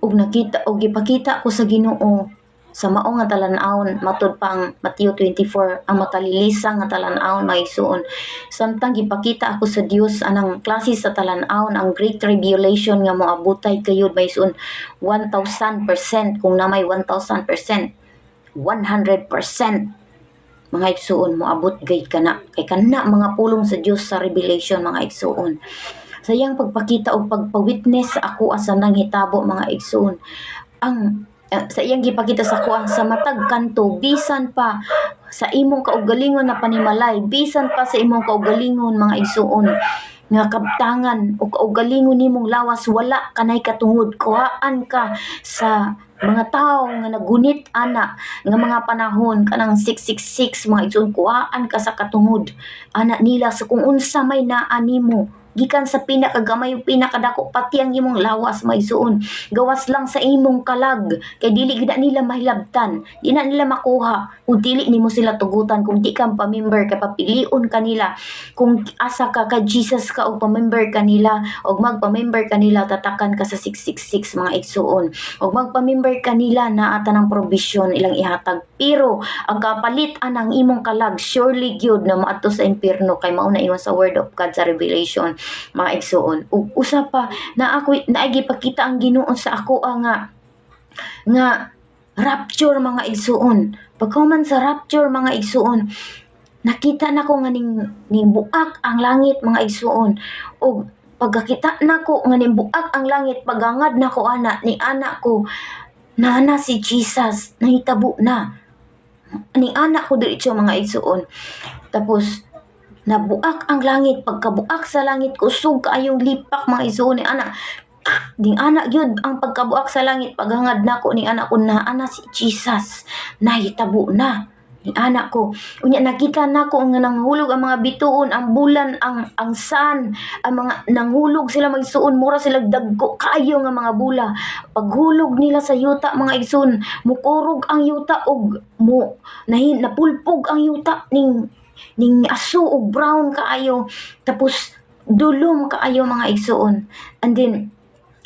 ug nakita og gipakita ko sa Ginoo sa mao nga talan-awon matud pang Mateo 24 ang makalilisa nga talan-awon maigsuon. Samtang gipakita ako sa Dios anang klase sa talan-awon ang Great Tribulation nga moabutay kayod maigsuon 1,000% kung namay 1,000%, 100% mga igsuon moabot gay kana kay kana mga pulong sa Dios sa Revelation mga igsuon. Sayang pagpakita o pagpawitness sa ako asa nang hitabo mga igsuon. Ang sa iyang gipakita sa ko ang sa matag kanto bisan pa sa imong kaugalingon na panimalay, bisan pa sa imong kaugalingon mga igsuon nga kabtangan o kaugalingon nimong lawas wala kanay katungod, kuhaan ka sa mga tao nga nagunit ana nga mga panahon kanang 666 mga igsoon, kuhaan ka sa katungod ana nila sa kung unsa may naa nimo gikan sa pinakagamay o pinakadako pati ang imong lawas maigsuon gawas lang sa imong kalag kay dili gid nila mahilabtan, di na nila makuha kung dili nimo sila tugutan, kung di ka pa-member ka papilion kanila, kung asa ka kay Jesus ka o pa-member kanila og magpa-member kanila tatakan ka sa 666 mga igsuon og magpa-member kanila na ata ng provision ilang ihatag, pero ang kapalit anang imong kalag surely gyud na maadto sa impierno kay mao na ingon sa word of God sa Revelation mga igsuon. Ug usa pa na ako naigipakita ang Ginoo sa ako nga rapture mga igsuon. Pagkahuman sa rapture mga igsuon, nakita nako nga ning buak ang langit mga igsuon. Og pagkakita nako nga ning buak ang langit, pagangad nako ana ni anak ko nana si Jesus nahitabo na. Ning anak ko diretso mga igsuon. Tapos nabuak ang langit, pagkabuak sa langit kusog kaayong lipak mga igsuon ni anak. Ding anak gyud ang pagkabuak sa langit, paghangad nako ni anak ko na ana si Jesus nahitabo na ni anak ko. Unya nakita nako nga nanghulog ang mga bituon, ang bulan, ang sun, ang mga nanghulog sila magsuon, mura sila dagko kaayo nga mga bula. Paghulog nila sa yuta mga igsoon, mukurog ang yuta og napulpog ang yuta ning aso og brown kaayo, tapos dulom kaayo mga igsuon. And then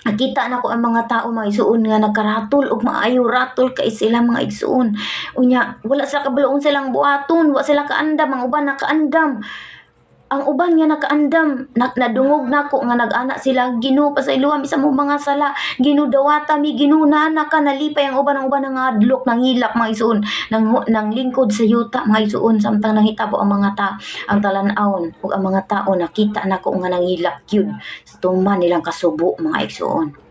nakita nako ang mga tao mga igsuon nga nagkaratol og maayo ratol kay sila mga igsuon. Unya wala sila kabaloon silang buhaton, wala sila kaandam, ang uban nakaandam. Ang uban nga nakaandam, nadungog nako nga nag-ana sila, Ginoo pasayloa mi sa mong mga sala, Ginoo dawata mi, Ginoo nana ka nalipay ang uban nga adlok nangilak mga igsuon, nang lingkod sa yuta mga igsuon samtang nangitabo ang mga ang talan-awon ug ang mga tao nakita nako nga nangilak gyud sa tuman nilang kasubo mga igsuon.